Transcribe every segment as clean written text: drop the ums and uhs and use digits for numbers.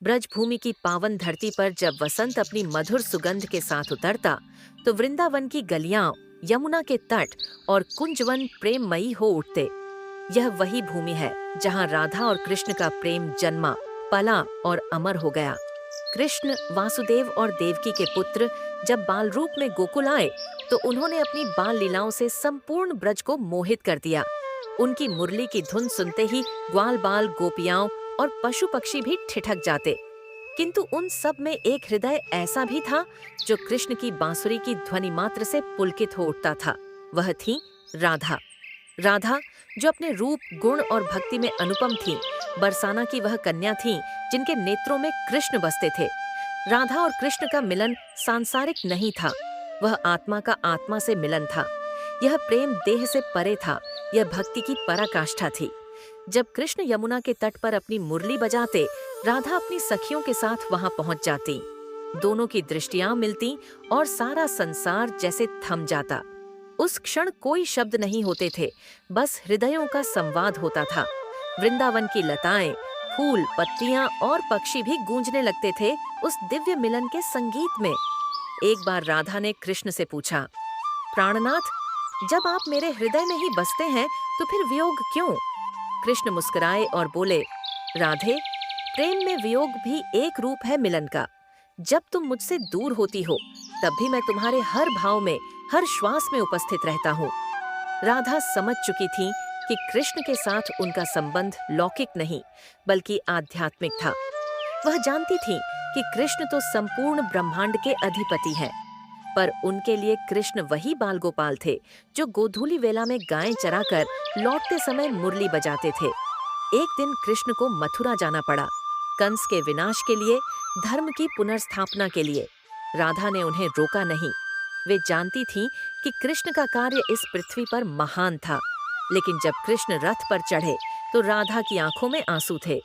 ब्रजभूमि की पावन धरती पर जब वसंत अपनी मधुर सुगंध के साथ उतरता, तो वृंदावन की गलियां, यमुना के तट और कुंजवन प्रेममयी हो उठते। यह वही भूमि है जहां राधा और कृष्ण का प्रेम जन्मा, पला और अमर हो गया। कृष्ण, वासुदेव और देवकी के पुत्र जब बाल रूप में गोकुल आए, तो उन्होंने अपनी बाल लीलाओं से संपूर्ण ब्रज को मोहित कर दिया। उनकी मुरली की धुन सुनते ही ग्वाल बाल, गोपियाओं और पशु पक्षी भी ठिठक जाते। किंतु उन सब में एक हृदय ऐसा भी था जो कृष्ण की बांसुरी की ध्वनि मात्र से पुलकित हो उठता था। वह थी राधा। राधा, जो अपने रूप, गुण और भक्ति में अनुपम थी। बरसाना की वह कन्या थी जिनके नेत्रों में कृष्ण बसते थे। राधा और कृष्ण का मिलन सांसारिक नहीं था, वह आत्मा का आत्मा से मिलन था। यह प्रेम देह से परे था, यह भक्ति की पराकाष्ठा थी। जब कृष्ण यमुना के तट पर अपनी मुरली बजाते, राधा अपनी सखियों के साथ वहां पहुंच जाती। दोनों की दृष्टियां मिलती और सारा संसार जैसे थम जाता। उस क्षण कोई शब्द नहीं होते थे, बस हृदयों का संवाद होता था। वृंदावन की लताएं, फूल, पत्तियां और पक्षी भी गूंजने लगते थे उस दिव्य मिलन के संगीत में। एक बार राधा ने कृष्ण से पूछा, प्राणनाथ, जब आप मेरे हृदय में ही बसते हैं तो फिर वियोग क्यों? कृष्ण मुस्कुराए और बोले, राधे, प्रेम में वियोग भी एक रूप है मिलन का। जब तुम मुझसे दूर होती हो, तब भी मैं तुम्हारे हर भाव में, हर श्वास में उपस्थित रहता हूँ। राधा समझ चुकी थी कि कृष्ण के साथ उनका संबंध लौकिक नहीं, बल्कि आध्यात्मिक था। वह जानती थी कि कृष्ण तो संपूर्ण ब्रह्मांड के अधिपति हैं, पर उनके लिए कृष्ण वही बाल गोपाल थे जो गोधूली वेला में गायें चराकर लौटते समय मुरली बजाते थे। एक दिन कृष्ण को मथुरा जाना पड़ा, कंस के विनाश के लिए, धर्म की पुनर्स्थापना के लिए। राधा ने उन्हें रोका नहीं। वे जानती थीं कि कृष्ण का कार्य इस पृथ्वी पर महान था। लेकिन जब कृष्ण रथ पर चढ़े, तो राधा की आंखों में आंसू थे।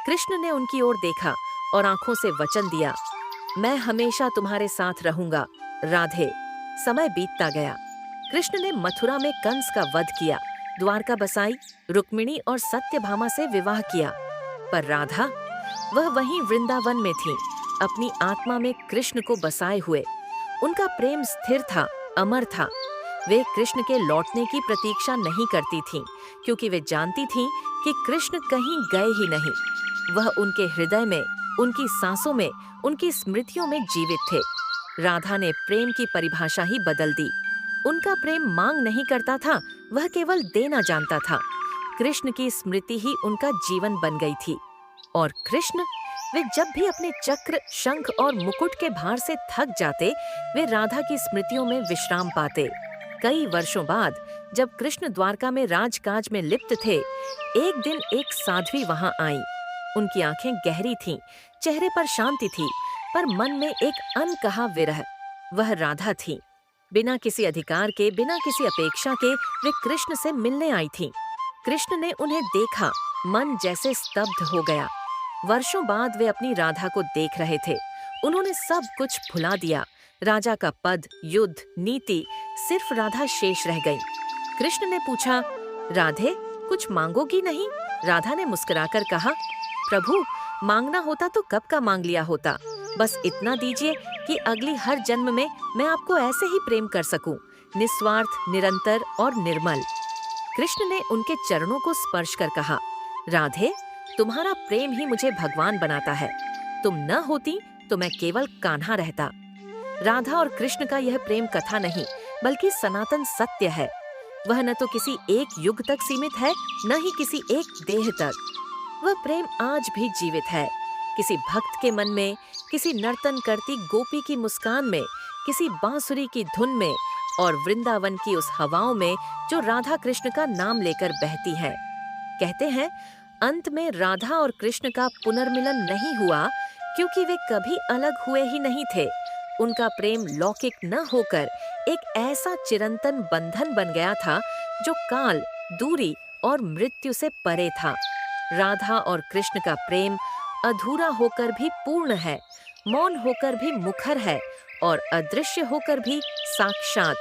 कृष्ण ने उनकी ओर देखा और आंखों से वचन दिया, मैं हमेशा तुम्हारे साथ रहूंगा राधे। समय बीतता गया। कृष्ण ने मथुरा में कंस का वध किया, द्वारका बसाई, रुक्मिणी और सत्यभामा से विवाह किया। पर राधा, वह वहीं वृंदावन में थी, अपनी आत्मा में कृष्ण को बसाए हुए। उनका प्रेम स्थिर था, अमर था। वे कृष्ण के लौटने की प्रतीक्षा नहीं करती थीं, क्योंकि वे जानती थीं कि कृष्ण कहीं गए ही नहीं। वह उनके हृदय में, उनकी सांसों में, उनकी स्मृतियों में जीवित थे। राधा ने प्रेम की परिभाषा ही बदल दी। उनका प्रेम मांग नहीं करता था, वह केवल देना जानता था। कृष्ण की स्मृति ही उनका जीवन बन गई थी। और कृष्ण, वे जब भी अपने चक्र, शंख और मुकुट के भार से थक जाते, वे राधा की स्मृतियों में विश्राम पाते। कई वर्षों बाद जब कृष्ण द्वारका में राजकाज में लिप्त थे, एक दिन एक साध्वी वहां आई। उनकी आंखें गहरी थीं, चेहरे पर शांति थी, पर मन में एक अनकहा विरह। वह राधा थी। बिना किसी अधिकार के, बिना किसी अपेक्षा के वे कृष्ण से मिलने आई थीं। कृष्ण ने उन्हें देखा, मन जैसे स्तब्ध हो गया। वर्षों बाद वे अपनी राधा को देख रहे थे। उन्होंने सब कुछ भुला दिया, राजा का पद, युद्ध, नीति, सिर्फ राधा शेष रह गई। कृष्ण ने पूछा, राधे, कुछ मांगोगी नहीं? राधा ने मुस्कुराकर कहा, प्रभु, मांगना होता तो कब का मांग लिया होता। बस इतना दीजिए कि अगली हर जन्म में मैं आपको ऐसे ही प्रेम कर सकूं, निस्वार्थ, निरंतर और निर्मल। कृष्ण ने उनके चरणों को स्पर्श कर कहा, राधे, तुम्हारा प्रेम ही मुझे भगवान बनाता है। तुम न होती तो मैं केवल कान्हा रहता। राधा और कृष्ण का यह प्रेम कथा नहीं, बल्कि सनातन सत्य है। वह न तो किसी एक युग तक सीमित है, न ही किसी एक देह तक। वह प्रेम आज भी जीवित है, किसी भक्त के मन में, किसी नर्तन करती गोपी की मुस्कान में, किसी बांसुरी की धुन में और वृंदावन की उस हवाओं में जो राधा कृष्ण का नाम लेकर बहती है। कहते हैं, अंत में राधा और कृष्ण का पुनर्मिलन नहीं हुआ, क्योंकि वे कभी अलग हुए ही नहीं थे। उनका प्रेम लौकिक न होकर एक ऐसा चिरंतन बंधन बन गया था जो काल, दूरी और मृत्यु से परे था। राधा और कृष्ण का प्रेम अधूरा होकर भी पूर्ण है, मौन होकर भी मुखर है और अदृश्य होकर भी साक्षात